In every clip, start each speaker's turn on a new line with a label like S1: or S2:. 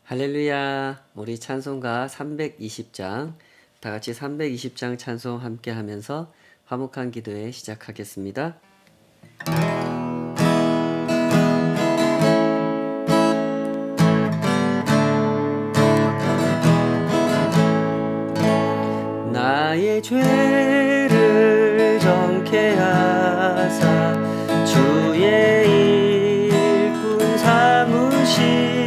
S1: 할렐루야. 우리 찬송가 320장, 다 같이 320장 찬송 함께 하면서 화목한 기도회 시작하겠습니다. 나의 죄를 정케 하사 주의 일꾼 삼으시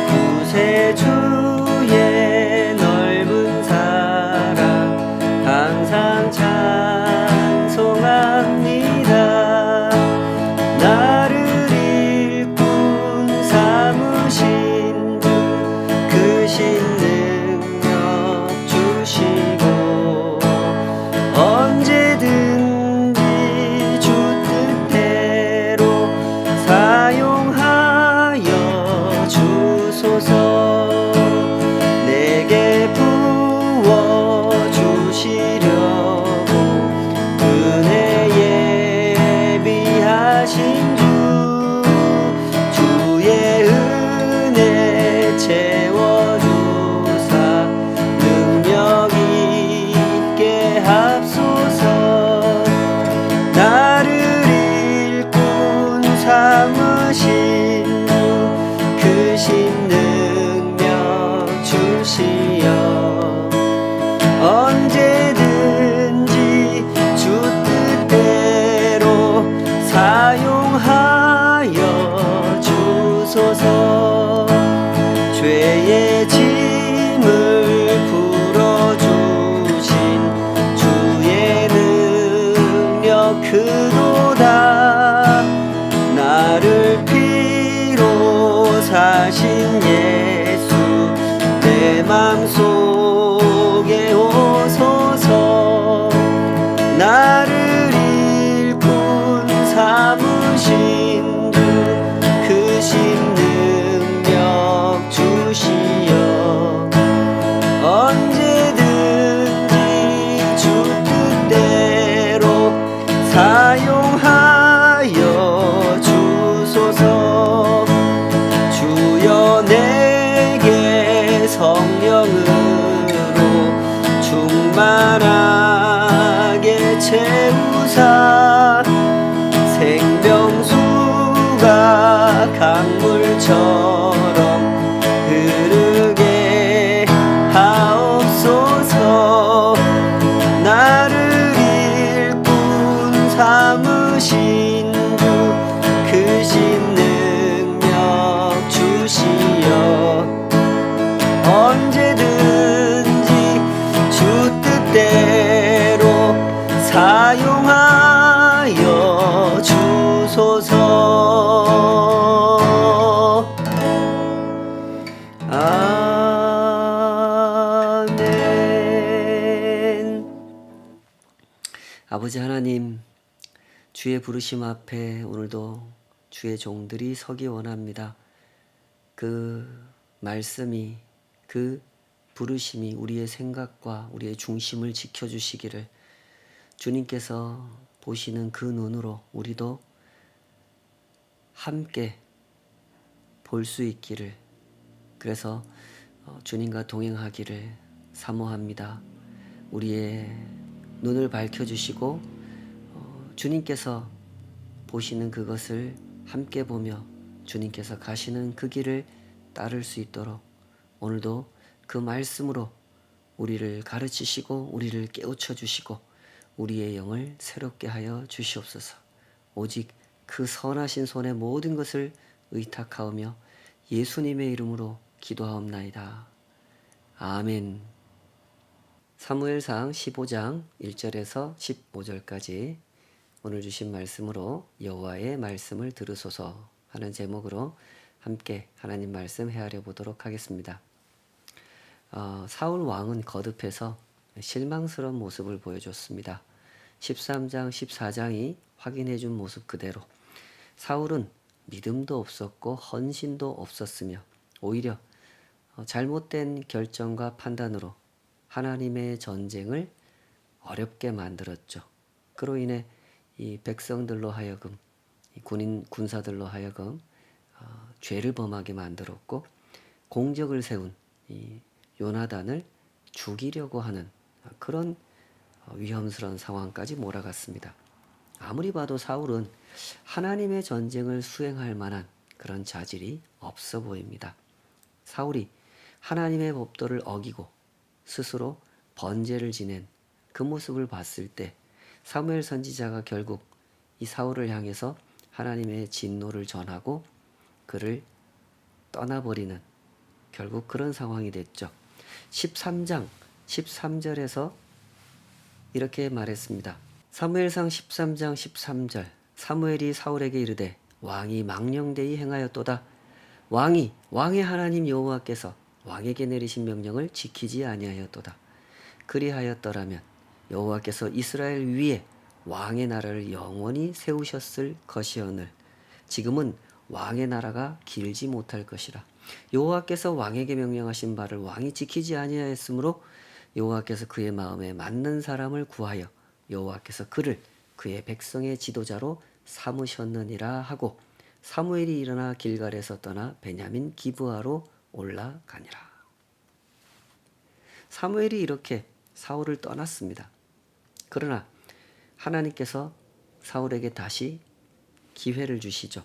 S1: 구세 주의 넓은 사랑 항상 찬송합니다. 나를 일꾼 삼으신 주 크신 능력 주시고 언제든지 주 뜻대로 사용하여 주소서. 내게 부어주시려고 은혜 예비하신 주 주의 은혜 채워주사 능력 있게 합소서. 나를 일꾼 삼으신 주 크신 능력 주시어 언제든지 주 뜻대로 사용하여 주소서. 죄의 짐을 풀어주신 주의 능력 크도다. 나를 피로 사신 예수 내 맘속에 오소서. 나를 일꾼 삼으신 주 크신 능력 주시어 언제든지 주 뜻대로 사용하여 주소서. 주여 내게 성령으로 충만하게 채우사 생명수가 강물처럼 흐르게 하옵소서. 나를 일꾼 삼으신 주 크신 능력 주시어 언제든지 주 뜻대로 사용하여 주소서. 아멘. 아버지 하나님, 주의 부르심 앞에 오늘도 주의 종들이 서기 원합니다. 그 말씀이, 그 부르심이 우리의 생각과 우리의 중심을 지켜주시기를 주님께서 보시는 그 눈으로 우리도 함께 볼 수 있기를, 그래서 주님과 동행하기를 사모합니다. 우리의 눈을 밝혀주시고 주님께서 보시는 그것을 함께 보며 주님께서 가시는 그 길을 따를 수 있도록 오늘도 그 말씀으로 우리를 가르치시고 우리를 깨우쳐 주시고 우리의 영을 새롭게 하여 주시옵소서. 오직 그 선하신 손에 모든 것을 의탁하오며 예수님의 이름으로 기도하옵나이다. 아멘. 사무엘상 15장 1절에서 15절까지 오늘 주신 말씀으로 여호와의 말씀을 들으소서 하는 제목으로 함께 하나님 말씀 헤아려 보도록 하겠습니다. 사울 왕은 거듭해서 실망스러운 모습을 보여줬습니다. 13장, 14장이 확인해 준 모습 그대로 사울은 믿음도 없었고 헌신도 없었으며 오히려 잘못된 결정과 판단으로 하나님의 전쟁을 어렵게 만들었죠. 그로 인해 이 백성들로 하여금, 이 군사들로 하여금 죄를 범하게 만들었고 공적을 세운 이 요나단을 죽이려고 하는 그런 위험스러운 상황까지 몰아갔습니다. 아무리 봐도 사울은 하나님의 전쟁을 수행할 만한 그런 자질이 없어 보입니다. 사울이 하나님의 법도를 어기고 스스로 번제를 지낸 그 모습을 봤을 때 사무엘 선지자가 결국 이 사울을 향해서 하나님의 진노를 전하고 그를 떠나버리는 결국 그런 상황이 됐죠. 13장 13절에서 이렇게 말했습니다. 사무엘상 13장 13절 사무엘이 사울에게 이르되 왕이 망령되이 행하였도다. 왕의 하나님 여호와께서 왕에게 내리신 명령을 지키지 아니하였도다. 그리하였더라면 여호와께서 이스라엘 위에 왕의 나라를 영원히 세우셨을 것이오늘 지금은 왕의 나라가 길지 못할 것이라. 여호와께서 왕에게 명령하신 바를 왕이 지키지 아니하였으므로 여호와께서 그의 마음에 맞는 사람을 구하여 여호와께서 그를 그의 백성의 지도자로 삼으셨느니라 하고 사무엘이 일어나 길갈에서 떠나 베냐민 기브아로 올라가니라. 사무엘이 이렇게 사울을 떠났습니다. 그러나 하나님께서 사울에게 다시 기회를 주시죠.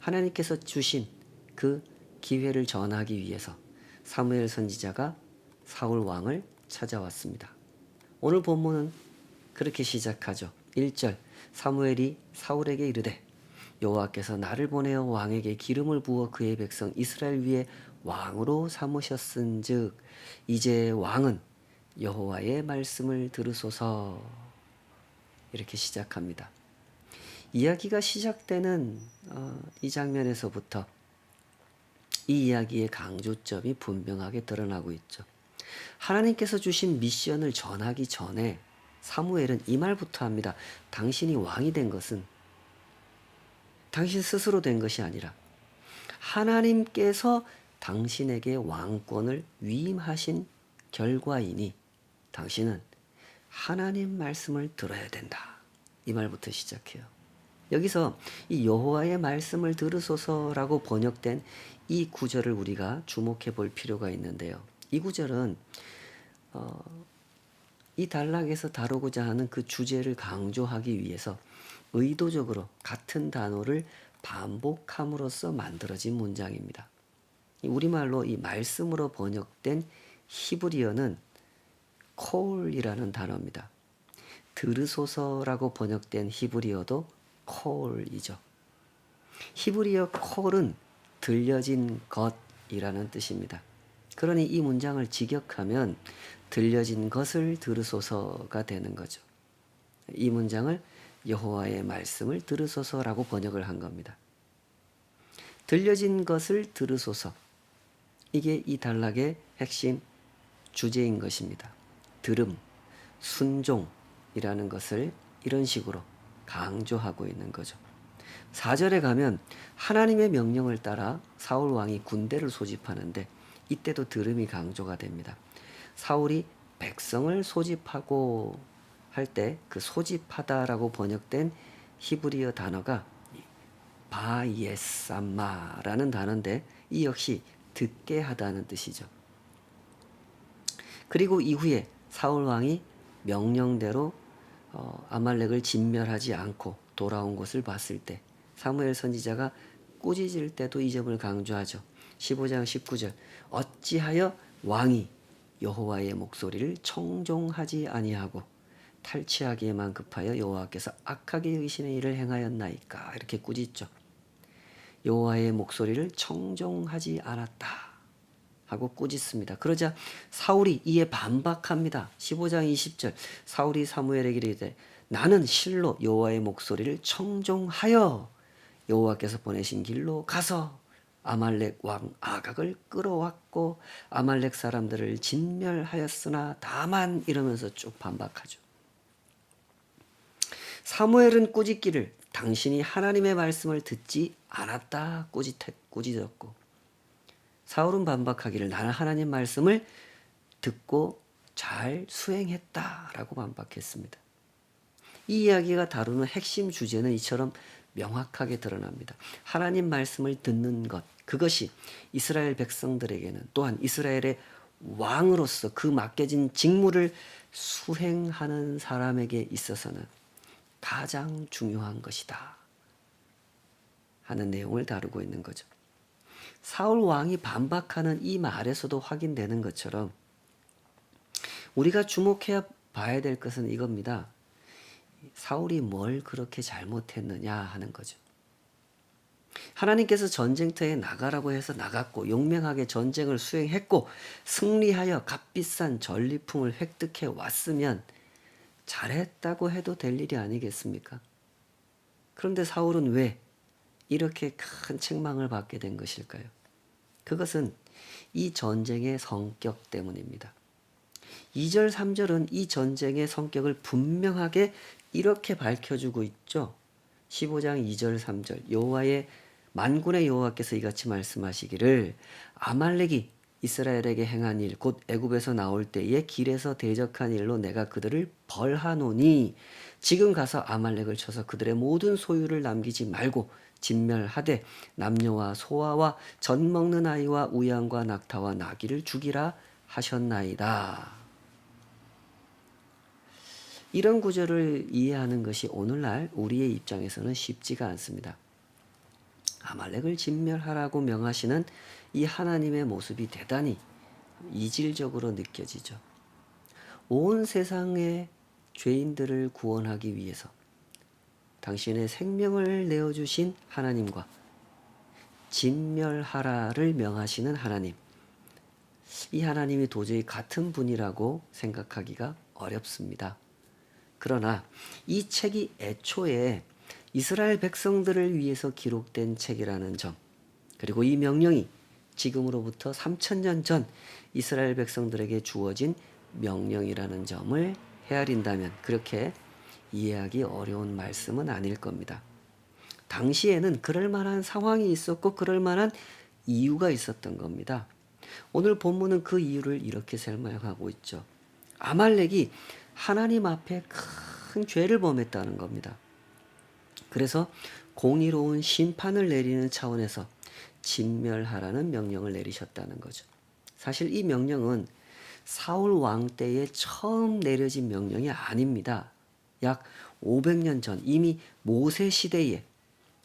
S1: 하나님께서 주신 그 기회를 전하기 위해서 사무엘 선지자가 사울 왕을 찾아왔습니다. 오늘 본문은 그렇게 시작하죠. 1절 사무엘이 사울에게 이르되 여호와께서 나를 보내어 왕에게 기름을 부어 그의 백성 이스라엘 위에 왕으로 삼으셨은즉 이제 왕은 여호와의 말씀을 들으소서. 이렇게 시작합니다. 이야기가 시작되는 이 장면에서부터 이 이야기의 강조점이 분명하게 드러나고 있죠. 하나님께서 주신 미션을 전하기 전에 사무엘은 이 말부터 합니다. 당신이 왕이 된 것은 당신 스스로 된 것이 아니라 하나님께서 당신에게 왕권을 위임하신 결과이니 당신은 하나님 말씀을 들어야 된다. 이 말부터 시작해요. 여기서 이 여호와의 말씀을 들으소서라고 번역된 이 구절을 우리가 주목해 볼 필요가 있는데요. 이 구절은 이 단락에서 다루고자 하는 그 주제를 강조하기 위해서 의도적으로 같은 단어를 반복함으로써 만들어진 문장입니다. 우리말로 이 말씀으로 번역된 히브리어는 콜이라는 단어입니다. 들으소서라고 번역된 히브리어도 콜이죠. 히브리어 콜은 들려진 것이라는 뜻입니다. 그러니 이 문장을 직역하면 들려진 것을 들으소서가 되는 거죠. 이 문장을 여호와의 말씀을 들으소서라고 번역을 한 겁니다. 들려진 것을 들으소서. 이게 이 단락의 핵심 주제인 것입니다. 들음, 순종이라는 것을 이런 식으로 강조하고 있는 거죠. 4절에 가면 하나님의 명령을 따라 사울 왕이 군대를 소집하는데 이때도 들음이 강조가 됩니다. 사울이 백성을 소집하고 할 때 그 소집하다라고 번역된 히브리어 단어가 바예삼마라는 단어인데 이 역시 듣게 하다는 뜻이죠. 그리고 이후에 사울 왕이 명령대로 아말렉을 진멸하지 않고 돌아온 것을 봤을 때 사무엘 선지자가 꾸짖을 때도 이 점을 강조하죠. 15장 19절 어찌하여 왕이 여호와의 목소리를 청종하지 아니하고 탈취하기에만 급하여 여호와께서 악하게 여기시는 일을 행하였나이까. 이렇게 꾸짖죠. 여호와의 목소리를 청종하지 않았다 하고 꾸짖습니다. 그러자 사울이 이에 반박합니다. 15장 20절 사울이 사무엘에게 이르되 나는 실로 여호와의 목소리를 청종하여 여호와께서 보내신 길로 가서 아말렉 왕 아각을 끌어왔고 아말렉 사람들을 진멸하였으나 다만 이러면서 쭉 반박하죠. 사무엘은 꾸짖기를 당신이 하나님의 말씀을 듣지 않았다 꾸짖었고 사울은 반박하기를 나는 하나님 말씀을 듣고 잘 수행했다라고 반박했습니다. 이 이야기가 다루는 핵심 주제는 이처럼 명확하게 드러납니다. 하나님 말씀을 듣는 것, 그것이 이스라엘 백성들에게는 또한 이스라엘의 왕으로서 그 맡겨진 직무를 수행하는 사람에게 있어서는 가장 중요한 것이다 하는 내용을 다루고 있는 거죠. 사울 왕이 반박하는 이 말에서도 확인되는 것처럼 우리가 주목해야 봐야 될 것은 이겁니다. 사울이 뭘 그렇게 잘못했느냐 하는 거죠. 하나님께서 전쟁터에 나가라고 해서 나갔고 용맹하게 전쟁을 수행했고 승리하여 값비싼 전리품을 획득해 왔으면 잘했다고 해도 될 일이 아니겠습니까? 그런데 사울은 왜 이렇게 큰 책망을 받게 된 것일까요? 그것은 이 전쟁의 성격 때문입니다. 2절, 3절은 이 전쟁의 성격을 분명하게 이렇게 밝혀주고 있죠. 15장 2절, 3절 여호와의 만군의 여호와께서 이같이 말씀하시기를 아말렉이 이스라엘에게 행한 일 곧 애굽에서 나올 때에 길에서 대적한 일로 내가 그들을 벌하노니 지금 가서 아말렉을 쳐서 그들의 모든 소유를 남기지 말고 진멸하되 남녀와 소아와 젖 먹는 아이와 우양과 낙타와 나귀를 죽이라 하셨나이다. 이런 구절을 이해하는 것이 오늘날 우리의 입장에서는 쉽지가 않습니다. 아말렉을 진멸하라고 명하시는 이 하나님의 모습이 대단히 이질적으로 느껴지죠. 온 세상의 죄인들을 구원하기 위해서 당신의 생명을 내어주신 하나님과 진멸하라를 명하시는 하나님, 이 하나님이 도저히 같은 분이라고 생각하기가 어렵습니다. 그러나 이 책이 애초에 이스라엘 백성들을 위해서 기록된 책이라는 점, 그리고 이 명령이 지금으로부터 3000년 전 이스라엘 백성들에게 주어진 명령이라는 점을 헤아린다면 그렇게 이해하기 어려운 말씀은 아닐 겁니다. 당시에는 그럴 만한 상황이 있었고 그럴 만한 이유가 있었던 겁니다. 오늘 본문은 그 이유를 이렇게 설명하고 있죠. 아말렉이 하나님 앞에 큰 죄를 범했다는 겁니다. 그래서 공의로운 심판을 내리는 차원에서 진멸하라는 명령을 내리셨다는 거죠. 사실 이 명령은 사울 왕 때에 처음 내려진 명령이 아닙니다. 약 500년 전 이미 모세 시대에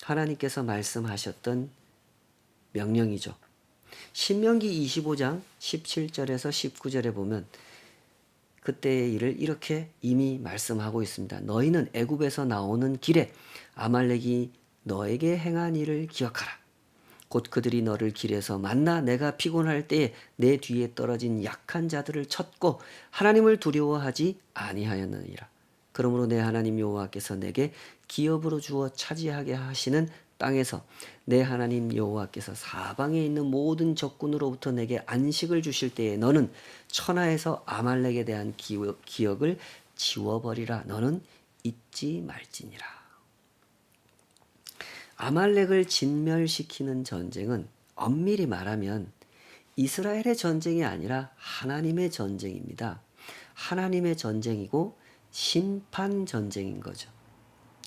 S1: 하나님께서 말씀하셨던 명령이죠. 신명기 25장 17절에서 19절에 보면 그때의 일을 이렇게 이미 말씀하고 있습니다. 너희는 애굽에서 나오는 길에 아말렉이 너에게 행한 일을 기억하라. 곧 그들이 너를 길에서 만나 내가 피곤할 때에 내 뒤에 떨어진 약한 자들을 쳤고 하나님을 두려워하지 아니하였느니라. 그러므로 내 하나님 여호와께서 내게 기업으로 주어 차지하게 하시는 땅에서 내 하나님 여호와께서 사방에 있는 모든 적군으로부터 내게 안식을 주실 때에 너는 천하에서 아말렉에 대한 기억을 지워버리라. 너는 잊지 말지니라. 아말렉을 진멸시키는 전쟁은 엄밀히 말하면 이스라엘의 전쟁이 아니라 하나님의 전쟁입니다. 하나님의 전쟁이고 심판 전쟁인 거죠.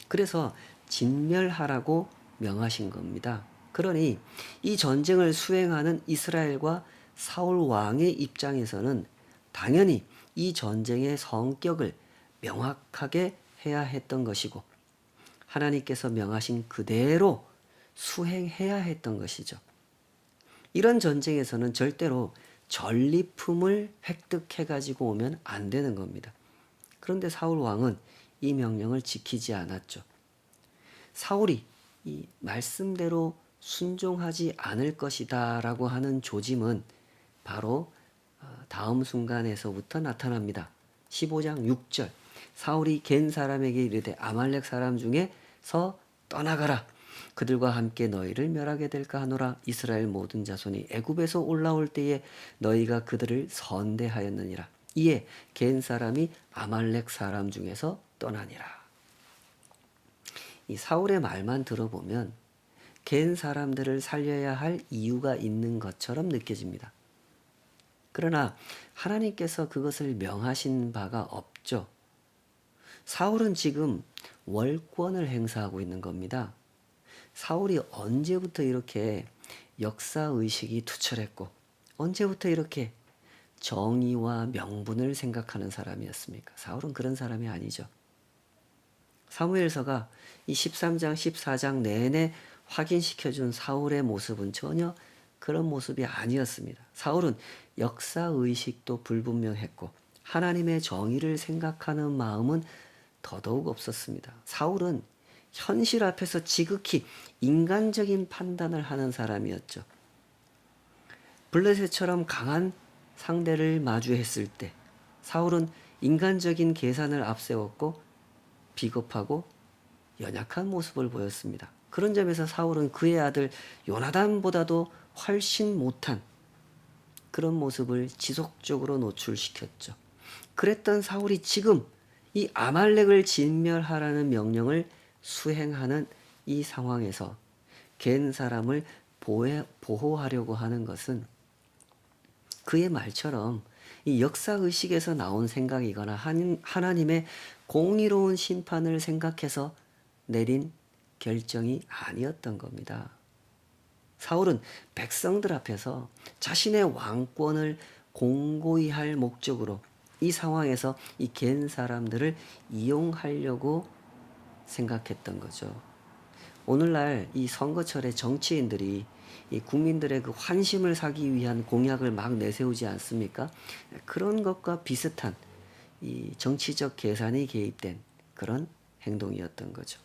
S1: 그래서 진멸하라고 명하신 겁니다. 그러니 이 전쟁을 수행하는 이스라엘과 사울 왕의 입장에서는 당연히 이 전쟁의 성격을 명확하게 해야 했던 것이고 하나님께서 명하신 그대로 수행해야 했던 것이죠. 이런 전쟁에서는 절대로 전리품을 획득해 가지고 오면 안 되는 겁니다. 그런데 사울 왕은 이 명령을 지키지 않았죠. 사울이 이 말씀대로 순종하지 않을 것이다 라고 하는 조짐은 바로 다음 순간에서부터 나타납니다. 15장 6절 사울이 겐 사람에게 이르되 아말렉 사람 중에서 떠나가라. 그들과 함께 너희를 멸하게 될까 하노라. 이스라엘 모든 자손이 애굽에서 올라올 때에 너희가 그들을 선대하였느니라. 이에 겐 사람이 아말렉 사람 중에서 떠나니라. 이 사울의 말만 들어보면 겐 사람들을 살려야 할 이유가 있는 것처럼 느껴집니다. 그러나 하나님께서 그것을 명하신 바가 없죠. 사울은 지금 월권을 행사하고 있는 겁니다. 사울이 언제부터 이렇게 역사의식이 투철했고 언제부터 이렇게 정의와 명분을 생각하는 사람이었습니까? 사울은 그런 사람이 아니죠. 사무엘서가 이 13장, 14장 내내 확인시켜준 사울의 모습은 전혀 그런 모습이 아니었습니다. 사울은 역사의식도 불분명했고 하나님의 정의를 생각하는 마음은 더더욱 없었습니다. 사울은 현실 앞에서 지극히 인간적인 판단을 하는 사람이었죠. 블레셋처럼 강한 상대를 마주했을 때 사울은 인간적인 계산을 앞세웠고 비겁하고 연약한 모습을 보였습니다. 그런 점에서 사울은 그의 아들 요나단보다도 훨씬 못한 그런 모습을 지속적으로 노출시켰죠. 그랬던 사울이 지금 이 아말렉을 진멸하라는 명령을 수행하는 이 상황에서 겐 사람을 보호하려고 하는 것은 그의 말처럼 이 역사의식에서 나온 생각이거나 하나님의 공의로운 심판을 생각해서 내린 결정이 아니었던 겁니다. 사울은 백성들 앞에서 자신의 왕권을 공고히 할 목적으로 이 상황에서 이 겐 사람들을 이용하려고 생각했던 거죠. 오늘날 이 선거철에 정치인들이 이 국민들의 그 환심을 사기 위한 공약을 막 내세우지 않습니까? 그런 것과 비슷한 이 정치적 계산이 개입된 그런 행동이었던 거죠.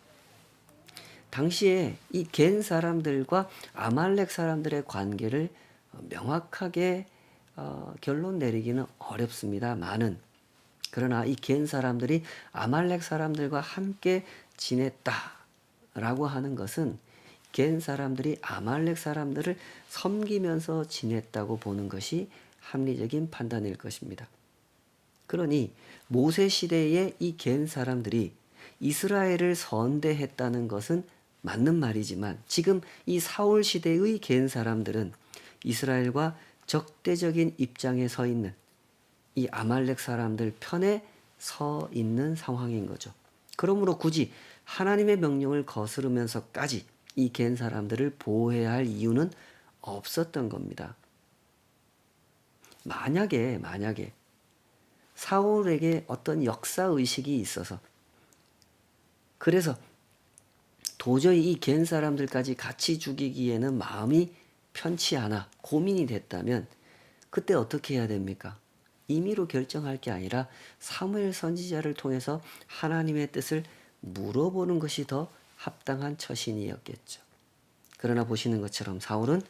S1: 당시에 이 겐 사람들과 아말렉 사람들의 관계를 명확하게 결론 내리기는 어렵습니다만은 그러나 이 겐 사람들이 아말렉 사람들과 함께 지냈다라고 하는 것은 겐 사람들이 아말렉 사람들을 섬기면서 지냈다고 보는 것이 합리적인 판단일 것입니다. 그러니 모세 시대의 이 겐 사람들이 이스라엘을 선대했다는 것은 맞는 말이지만 지금 이 사울 시대의 겐 사람들은 이스라엘과 적대적인 입장에 서 있는 이 아말렉 사람들 편에 서 있는 상황인 거죠. 그러므로 굳이 하나님의 명령을 거스르면서까지 이 겐 사람들을 보호해야 할 이유는 없었던 겁니다. 만약에 사울에게 어떤 역사의식이 있어서 그래서 도저히 이 겐 사람들까지 같이 죽이기에는 마음이 편치 않아 고민이 됐다면 그때 어떻게 해야 됩니까? 임의로 결정할 게 아니라 사무엘 선지자를 통해서 하나님의 뜻을 물어보는 것이 더 합당한 처신이었겠죠. 그러나 보시는 것처럼 사울은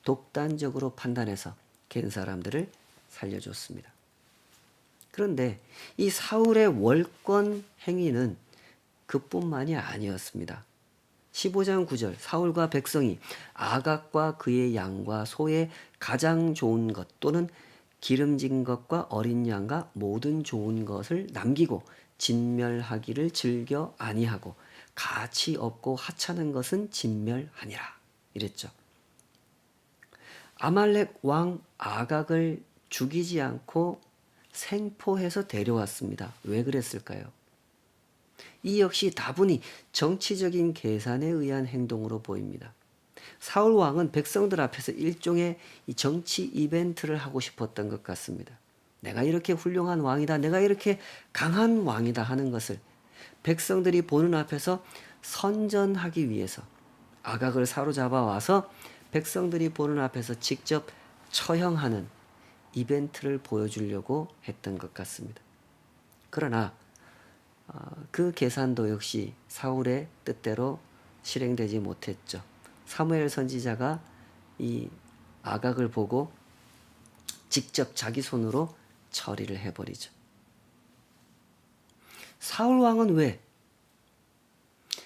S1: 독단적으로 판단해서 겐 사람들을 살려줬습니다. 그런데 이 사울의 월권 행위는 그뿐만이 아니었습니다. 15장 9절 사울과 백성이 아각과 그의 양과 소의 가장 좋은 것 또는 기름진 것과 어린 양과 모든 좋은 것을 남기고 진멸하기를 즐겨 아니하고 가치 없고 하찮은 것은 진멸하니라 이랬죠. 아말렉 왕 아각을 죽이지 않고 생포해서 데려왔습니다. 왜 그랬을까요? 이 역시 다분히 정치적인 계산에 의한 행동으로 보입니다. 사울 왕은 백성들 앞에서 일종의 정치 이벤트를 하고 싶었던 것 같습니다. 내가 이렇게 훌륭한 왕이다, 내가 이렇게 강한 왕이다 하는 것을 백성들이 보는 앞에서 선전하기 위해서 아각을 사로잡아 와서 백성들이 보는 앞에서 직접 처형하는 이벤트를 보여주려고 했던 것 같습니다. 그러나 그 계산도 역시 사울의 뜻대로 실행되지 못했죠. 사무엘 선지자가 이 아각을 보고 직접 자기 손으로 처리를 해버리죠. 사울 왕은 왜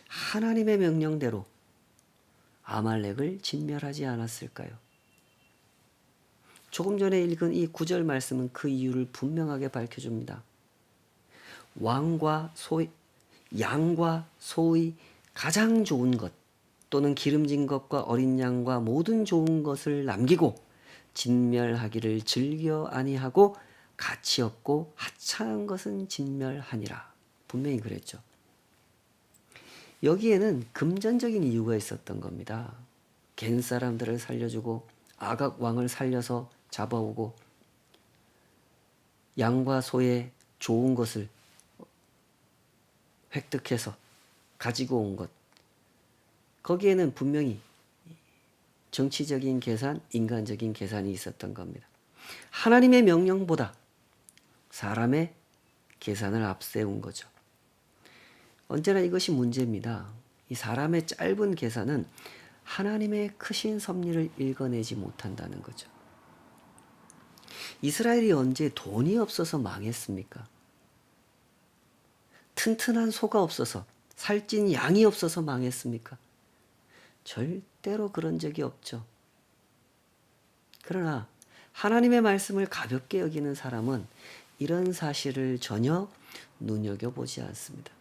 S1: 하나님의 명령대로 아말렉을 진멸하지 않았을까요? 조금 전에 읽은 이 9절 말씀은 그 이유를 분명하게 밝혀줍니다. 양과 소의 가장 좋은 것 또는 기름진 것과 어린 양과 모든 좋은 것을 남기고 진멸하기를 즐겨 아니하고 가치 없고 하찮은 것은 진멸하니라. 분명히 그랬죠. 여기에는 금전적인 이유가 있었던 겁니다. 갠 사람들을 살려주고 아각 왕을 살려서 잡아오고 양과 소의 좋은 것을 획득해서 가지고 온 것. 거기에는 분명히 정치적인 계산, 인간적인 계산이 있었던 겁니다. 하나님의 명령보다 사람의 계산을 앞세운 거죠. 언제나 이것이 문제입니다. 이 사람의 짧은 계산은 하나님의 크신 섭리를 읽어내지 못한다는 거죠. 이스라엘이 언제 돈이 없어서 망했습니까? 튼튼한 소가 없어서, 살찐 양이 없어서 망했습니까? 절대로 그런 적이 없죠. 그러나 하나님의 말씀을 가볍게 여기는 사람은 이런 사실을 전혀 눈여겨보지 않습니다.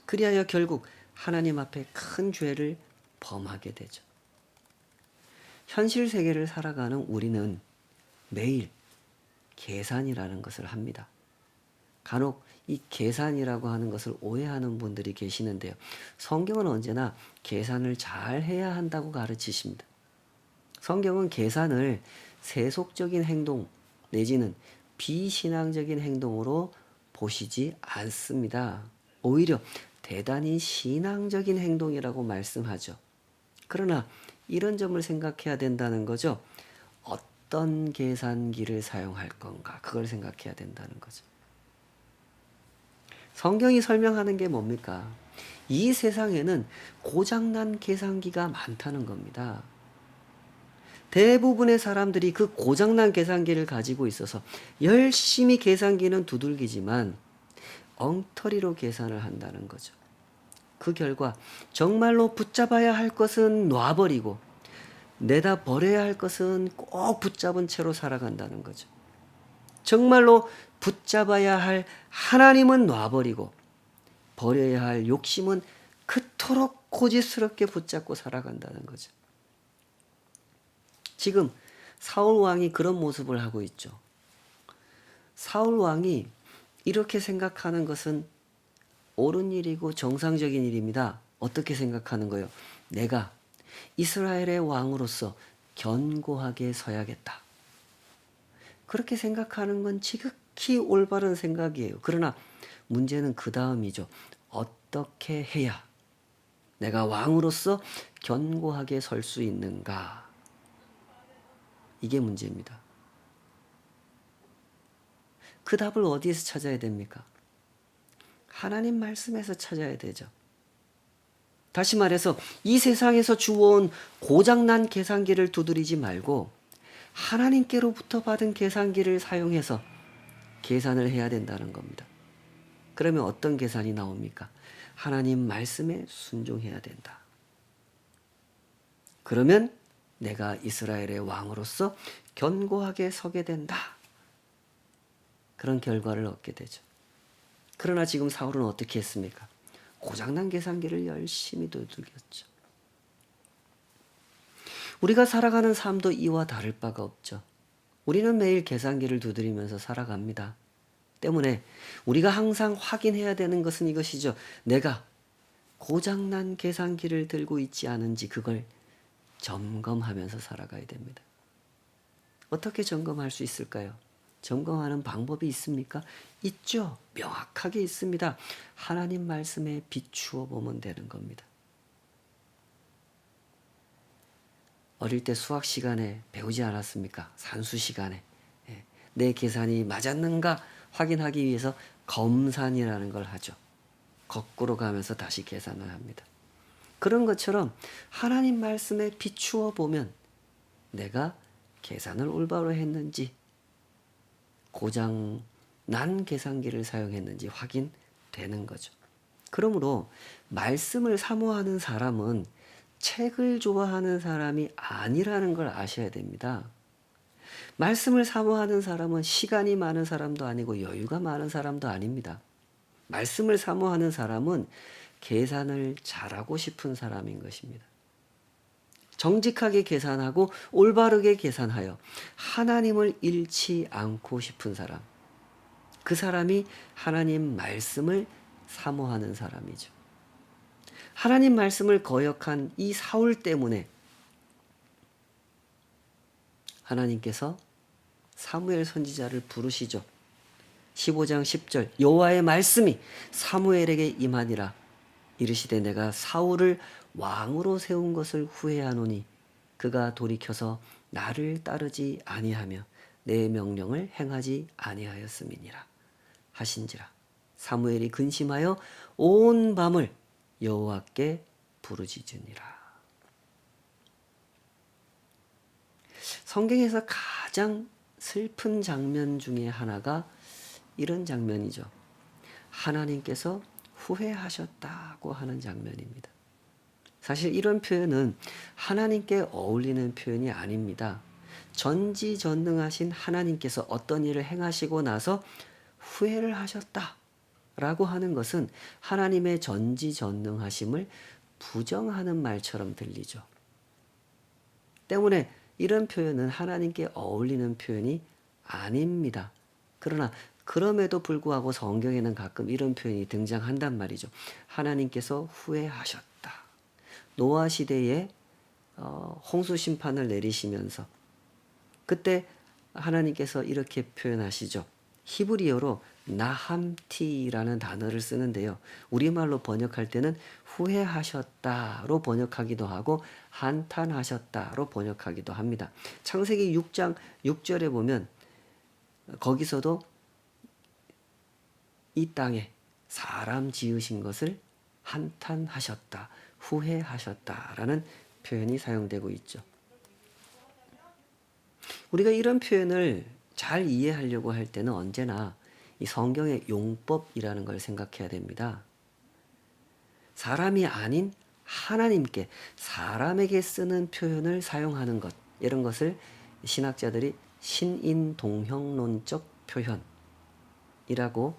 S1: 그리하여 결국 하나님 앞에 큰 죄를 범하게 되죠. 현실 세계를 살아가는 우리는 매일 계산이라는 것을 합니다. 간혹 이 계산이라고 하는 것을 오해하는 분들이 계시는데요. 성경은 언제나 계산을 잘 해야 한다고 가르치십니다. 성경은 계산을 세속적인 행동 내지는 비신앙적인 행동으로 보시지 않습니다. 오히려 대단히 신앙적인 행동이라고 말씀하죠. 그러나 이런 점을 생각해야 된다는 거죠. 어떤 계산기를 사용할 건가, 그걸 생각해야 된다는 거죠. 성경이 설명하는 게 뭡니까? 이 세상에는 고장난 계산기가 많다는 겁니다. 대부분의 사람들이 그 고장난 계산기를 가지고 있어서 열심히 계산기는 두들기지만 엉터리로 계산을 한다는 거죠. 그 결과 정말로 붙잡아야 할 것은 놔버리고 내다 버려야 할 것은 꼭 붙잡은 채로 살아간다는 거죠. 정말로 붙잡아야 할 하나님은 놔버리고 버려야 할 욕심은 그토록 고집스럽게 붙잡고 살아간다는 거죠. 지금 사울 왕이 그런 모습을 하고 있죠. 사울 왕이 이렇게 생각하는 것은 옳은 일이고 정상적인 일입니다. 어떻게 생각하는 거예요? 내가 이스라엘의 왕으로서 견고하게 서야겠다. 그렇게 생각하는 건 지극히 올바른 생각이에요. 그러나 문제는 그 다음이죠. 어떻게 해야 내가 왕으로서 견고하게 설 수 있는가? 이게 문제입니다. 그 답을 어디에서 찾아야 됩니까? 하나님 말씀에서 찾아야 되죠. 다시 말해서 이 세상에서 주워온 고장난 계산기를 두드리지 말고 하나님께로부터 받은 계산기를 사용해서 계산을 해야 된다는 겁니다. 그러면 어떤 계산이 나옵니까? 하나님 말씀에 순종해야 된다. 그러면 내가 이스라엘의 왕으로서 견고하게 서게 된다. 그런 결과를 얻게 되죠. 그러나 지금 사울은 어떻게 했습니까? 고장난 계산기를 열심히 두들겼죠. 우리가 살아가는 삶도 이와 다를 바가 없죠. 우리는 매일 계산기를 두드리면서 살아갑니다. 때문에 우리가 항상 확인해야 되는 것은 이것이죠. 내가 고장난 계산기를 들고 있지 않은지 그걸 점검하면서 살아가야 됩니다. 어떻게 점검할 수 있을까요? 점검하는 방법이 있습니까? 있죠. 명확하게 있습니다. 하나님 말씀에 비추어 보면 되는 겁니다. 어릴 때 수학 시간에 배우지 않았습니까? 산수 시간에. 내 계산이 맞았는가 확인하기 위해서 검산이라는 걸 하죠. 거꾸로 가면서 다시 계산을 합니다. 그런 것처럼 하나님 말씀에 비추어 보면 내가 계산을 올바로 했는지 고장 난 계산기를 사용했는지 확인되는 거죠. 그러므로 말씀을 사모하는 사람은 책을 좋아하는 사람이 아니라는 걸 아셔야 됩니다. 말씀을 사모하는 사람은 시간이 많은 사람도 아니고 여유가 많은 사람도 아닙니다. 말씀을 사모하는 사람은 계산을 잘하고 싶은 사람인 것입니다. 정직하게 계산하고 올바르게 계산하여 하나님을 잃지 않고 싶은 사람. 그 사람이 하나님 말씀을 사모하는 사람이죠. 하나님 말씀을 거역한 이 사울 때문에 하나님께서 사무엘 선지자를 부르시죠. 15장 10절 여호와의 말씀이 사무엘에게 임하니라. 이르시되 내가 사울을 왕으로 세운 것을 후회하노니 그가 돌이켜서 나를 따르지 아니하며 내 명령을 행하지 아니하였음이니라 하신지라. 사무엘이 근심하여 온 밤을 여호와께 부르짖으니라. 성경에서 가장 슬픈 장면 중에 하나가 이런 장면이죠. 하나님께서 후회하셨다고 하는 장면입니다. 사실 이런 표현은 하나님께 어울리는 표현이 아닙니다. 전지전능하신 하나님께서 어떤 일을 행하시고 나서 후회를 하셨다라고 하는 것은 하나님의 전지전능하심을 부정하는 말처럼 들리죠. 때문에 이런 표현은 하나님께 어울리는 표현이 아닙니다. 그러나 그럼에도 불구하고 성경에는 가끔 이런 표현이 등장한단 말이죠. 하나님께서 후회하셨다. 노아 시대에 홍수 심판을 내리시면서 그때 하나님께서 이렇게 표현하시죠. 히브리어로 나함티라는 단어를 쓰는데요. 우리말로 번역할 때는 후회하셨다로 번역하기도 하고 한탄하셨다로 번역하기도 합니다. 창세기 6장 6절에 보면 거기서도 이 땅에 사람 지으신 것을 한탄하셨다, 후회하셨다라는 표현이 사용되고 있죠. 우리가 이런 표현을 잘 이해하려고 할 때는 언제나 이 성경의 용법이라는 걸 생각해야 됩니다. 사람이 아닌 하나님께 사람에게 쓰는 표현을 사용하는 것, 이런 것을 신학자들이 신인동형론적 표현이라고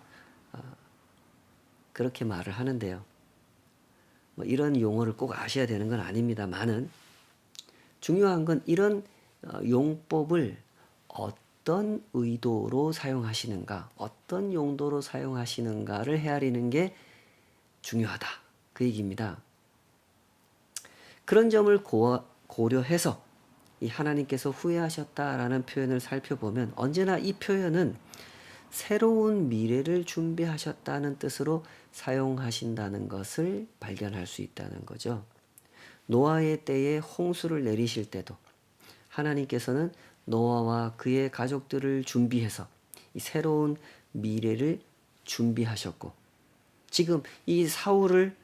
S1: 그렇게 말을 하는데요. 뭐 이런 용어를 꼭 아셔야 되는 건 아닙니다만은 중요한 건 이런 용법을 어떤 의도로 사용하시는가, 어떤 용도로 사용하시는가를 헤아리는 게 중요하다. 그 얘기입니다. 그런 점을 고려해서 이 하나님께서 후회하셨다라는 표현을 살펴보면 언제나 이 표현은 새로운 미래를 준비하셨다는 뜻으로 사용하신다는 것을 발견할 수 있다는 거죠. 노아의 때에 홍수를 내리실 때도 하나님께서는 노아와 그의 가족들을 준비해서 이 새로운 미래를 준비하셨고 지금 이 사울을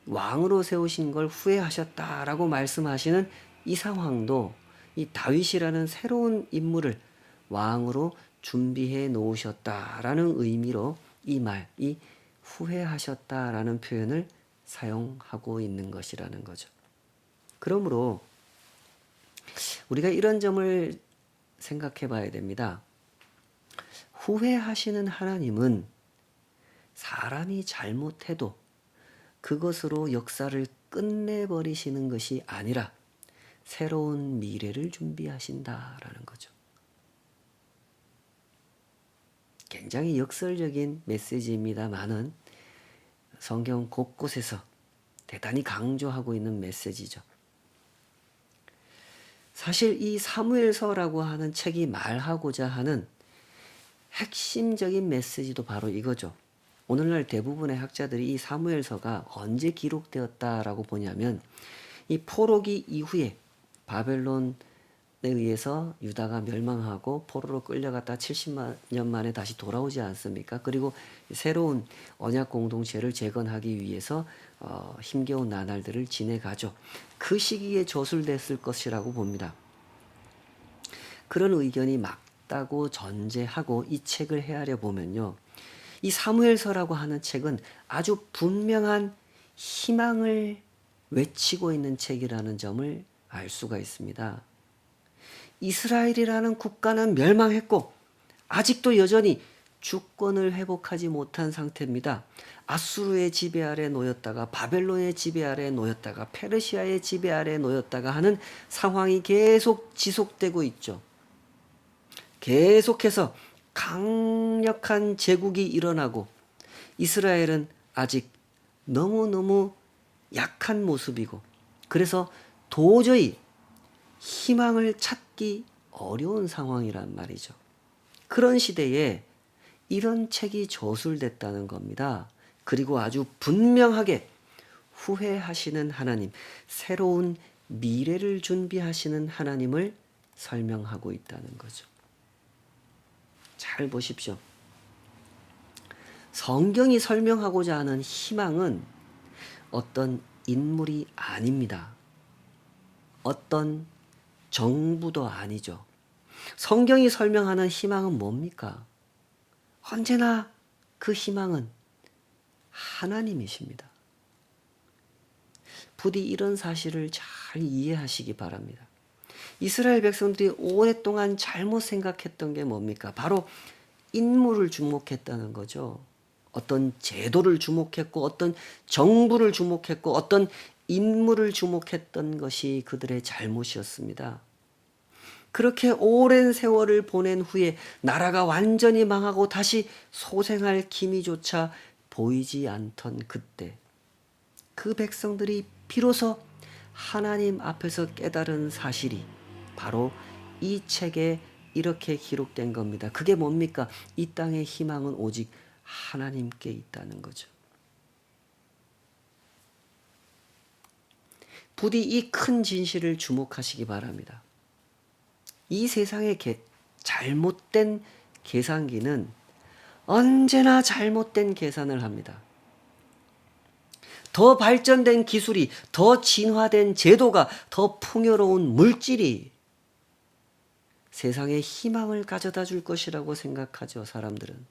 S1: 왕으로 세우신 걸 후회하셨다라고 말씀하시는 이 상황도 이 다윗이라는 새로운 인물을 왕으로 준비해 놓으셨다라는 의미로 이 후회하셨다라는 표현을 사용하고 있는 것이라는 거죠. 그러므로 우리가 이런 점을 생각해 봐야 됩니다. 후회하시는 하나님은 사람이 잘못해도 그것으로 역사를 끝내버리시는 것이 아니라 새로운 미래를 준비하신다라는 거죠. 굉장히 역설적인 메시지입니다만은 성경 곳곳에서 대단히 강조하고 있는 메시지죠. 사실 이 사무엘서라고 하는 책이 말하고자 하는 핵심적인 메시지도 바로 이거죠. 오늘날 대부분의 학자들이 이 사무엘서가 언제 기록되었다라고 보냐면 이 포로기 이후에 바벨론에 의해서 유다가 멸망하고 포로로 끌려갔다 70만 년 만에 다시 돌아오지 않습니까? 그리고 새로운 언약 공동체를 재건하기 위해서 힘겨운 나날들을 지내가죠. 그 시기에 저술됐을 것이라고 봅니다. 그런 의견이 맞다고 전제하고 이 책을 헤아려 보면요. 이 사무엘서라고 하는 책은 아주 분명한 희망을 외치고 있는 책이라는 점을 알 수가 있습니다. 이스라엘이라는 국가는 멸망했고 아직도 여전히 주권을 회복하지 못한 상태입니다. 아수르의 지배 아래 놓였다가 바벨론의 지배 아래 놓였다가 페르시아의 지배 아래 놓였다가 하는 상황이 계속 지속되고 있죠. 계속해서 강력한 제국이 일어나고 이스라엘은 아직 너무너무 약한 모습이고 그래서 도저히 희망을 찾기 어려운 상황이란 말이죠. 그런 시대에 이런 책이 저술됐다는 겁니다. 그리고 아주 분명하게 후회하시는 하나님, 새로운 미래를 준비하시는 하나님을 설명하고 있다는 거죠. 잘 보십시오. 성경이 설명하고자 하는 희망은 어떤 인물이 아닙니다. 어떤 정부도 아니죠. 성경이 설명하는 희망은 뭡니까? 언제나 그 희망은 하나님이십니다. 부디 이런 사실을 잘 이해하시기 바랍니다. 이스라엘 백성들이 오랫동안 잘못 생각했던 게 뭡니까? 바로 인물을 주목했다는 거죠. 어떤 제도를 주목했고 어떤 정부를 주목했고 어떤 인물을 주목했던 것이 그들의 잘못이었습니다. 그렇게 오랜 세월을 보낸 후에 나라가 완전히 망하고 다시 소생할 기미조차 보이지 않던 그때 그 백성들이 비로소 하나님 앞에서 깨달은 사실이 바로 이 책에 이렇게 기록된 겁니다. 그게 뭡니까? 이 땅의 희망은 오직 하나님께 있다는 거죠. 부디 이 큰 진실을 주목하시기 바랍니다. 이 세상의 잘못된 계산기는 언제나 잘못된 계산을 합니다. 더 발전된 기술이, 더 진화된 제도가, 더 풍요로운 물질이 세상에 희망을 가져다 줄 것이라고 생각하죠, 사람들은.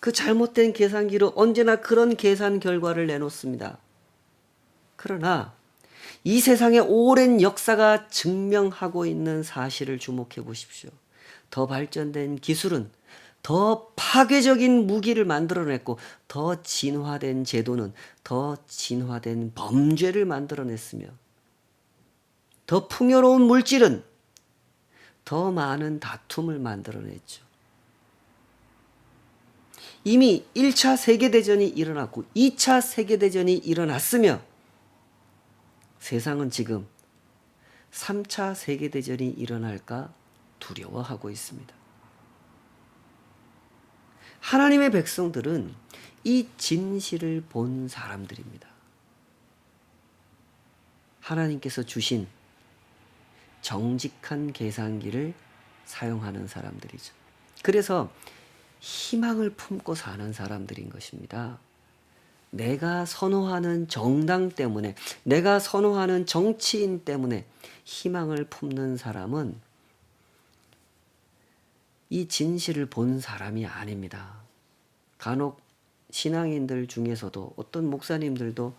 S1: 그 잘못된 계산기로 언제나 그런 계산 결과를 내놓습니다. 그러나 이 세상의 오랜 역사가 증명하고 있는 사실을 주목해 보십시오. 더 발전된 기술은 더 파괴적인 무기를 만들어냈고 더 진화된 제도는 더 진화된 범죄를 만들어냈으며 더 풍요로운 물질은 더 많은 다툼을 만들어냈죠. 이미 1차 세계대전이 일어났고 2차 세계대전이 일어났으며 세상은 지금 3차 세계대전이 일어날까 두려워하고 있습니다. 하나님의 백성들은 이 진실을 본 사람들입니다. 하나님께서 주신 정직한 계산기를 사용하는 사람들이죠. 그래서 희망을 품고 사는 사람들인 것입니다. 내가 선호하는 정당 때문에, 내가 선호하는 정치인 때문에 희망을 품는 사람은 이 진실을 본 사람이 아닙니다. 간혹 신앙인들 중에서도 어떤 목사님들도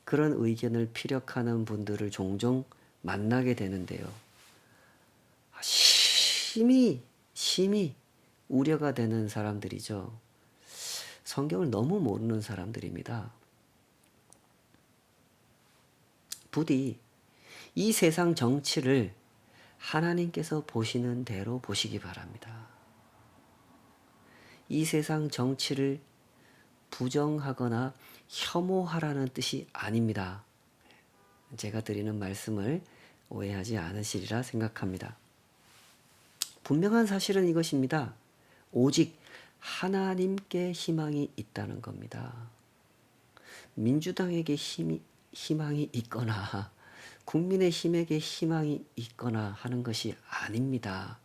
S1: 그런 의견을 피력하는 분들을 종종 만나게 되는데요. 심히 우려가 되는 사람들이죠. 성경을 너무 모르는 사람들입니다. 부디 이 세상 정치를 하나님께서 보시는 대로 보시기 바랍니다. 이 세상 정치를 부정하거나 혐오하라는 뜻이 아닙니다. 제가 드리는 말씀을 오해하지 않으시리라 생각합니다. 분명한 사실은 이것입니다. 오직 하나님께 희망이 있다는 겁니다. 민주당에게 희망이 있거나 국민의힘에게 희망이 있거나 하는 것이 아닙니다.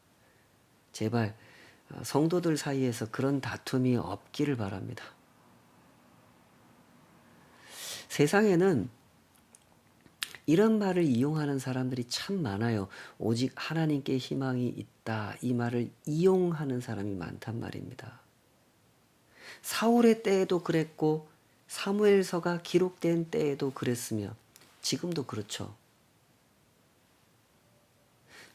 S1: 제발 성도들 사이에서 그런 다툼이 없기를 바랍니다. 세상에는 이런 말을 이용하는 사람들이 참 많아요. 오직 하나님께 희망이 있다. 이 말을 이용하는 사람이 많단 말입니다. 사울의 때에도 그랬고 사무엘서가 기록된 때에도 그랬으며 지금도 그렇죠.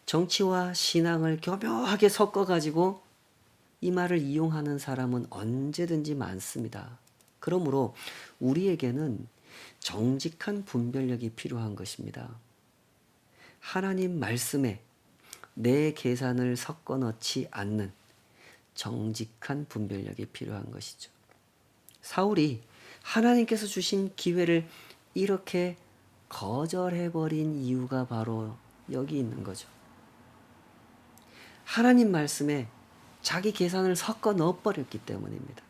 S1: 정치와 신앙을 교묘하게 섞어가지고 이 말을 이용하는 사람은 언제든지 많습니다. 그러므로 우리에게는 정직한 분별력이 필요한 것입니다. 하나님 말씀에 내 계산을 섞어 넣지 않는 정직한 분별력이 필요한 것이죠. 사울이 하나님께서 주신 기회를 이렇게 거절해버린 이유가 바로 여기 있는 거죠. 하나님 말씀에 자기 계산을 섞어 넣어버렸기 때문입니다.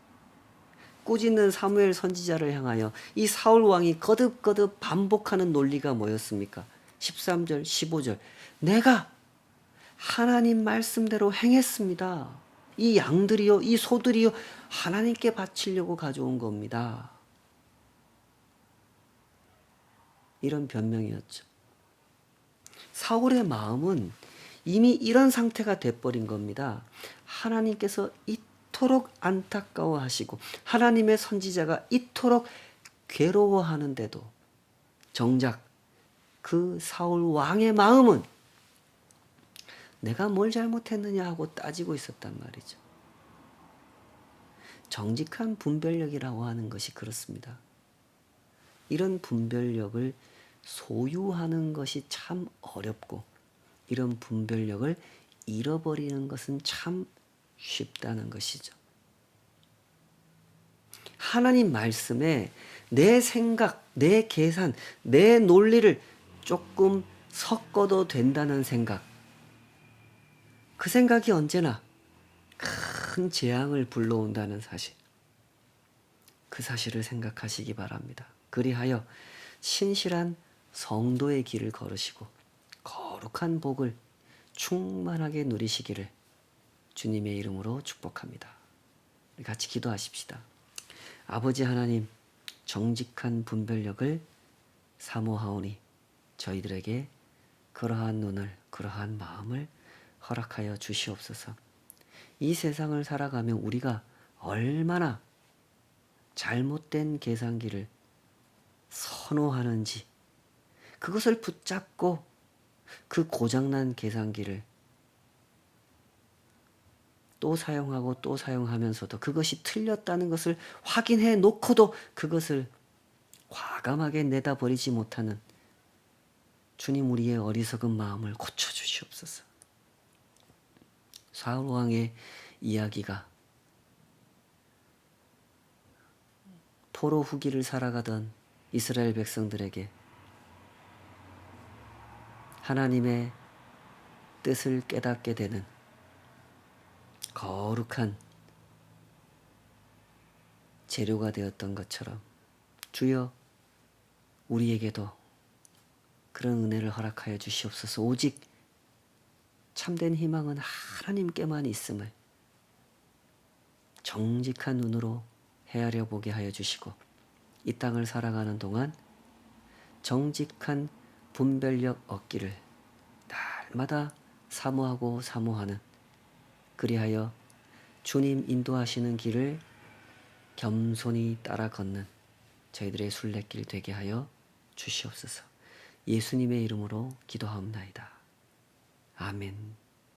S1: 꾸짖는 사무엘 선지자를 향하여 이 사울 왕이 거듭거듭 반복하는 논리가 뭐였습니까? 13절, 15절. 내가 하나님 말씀대로 행했습니다. 이 양들이요, 이 소들이요, 하나님께 바치려고 가져온 겁니다. 이런 변명이었죠. 사울의 마음은 이미 이런 상태가 돼버린 겁니다. 하나님께서 이토록 안타까워하시고 하나님의 선지자가 이토록 괴로워하는데도 정작 그 사울 왕의 마음은 내가 뭘 잘못했느냐 하고 따지고 있었단 말이죠. 정직한 분별력이라고 하는 것이 그렇습니다. 이런 분별력을 소유하는 것이 참 어렵고 이런 분별력을 잃어버리는 것은 참 쉽다는 것이죠. 하나님 말씀에 내 생각, 내 계산, 내 논리를 조금 섞어도 된다는 생각. 그 생각이 언제나 큰 재앙을 불러온다는 사실. 그 사실을 생각하시기 바랍니다. 그리하여 신실한 성도의 길을 걸으시고 거룩한 복을 충만하게 누리시기를 주님의 이름으로 축복합니다. 우리 같이 기도하십시다. 아버지 하나님, 정직한 분별력을 사모하오니 저희들에게 그러한 눈을, 그러한 마음을 허락하여 주시옵소서. 이 세상을 살아가며 우리가 얼마나 잘못된 계산기를 선호하는지, 그것을 붙잡고 그 고장난 계산기를 또 사용하고 또 사용하면서도 그것이 틀렸다는 것을 확인해 놓고도 그것을 과감하게 내다버리지 못하는 주님, 우리의 어리석은 마음을 고쳐주시옵소서. 사울 왕의 이야기가 포로 후기를 살아가던 이스라엘 백성들에게 하나님의 뜻을 깨닫게 되는 거룩한 재료가 되었던 것처럼 주여 우리에게도 그런 은혜를 허락하여 주시옵소서. 오직 참된 희망은 하나님께만 있음을 정직한 눈으로 헤아려 보게 하여 주시고 이 땅을 살아가는 동안 정직한 분별력 얻기를 날마다 사모하고 사모하는, 그리하여 주님 인도하시는 길을 겸손히 따라 걷는 저희들의 순례길 되게 하여 주시옵소서. 예수님의 이름으로 기도하옵나이다. 아멘.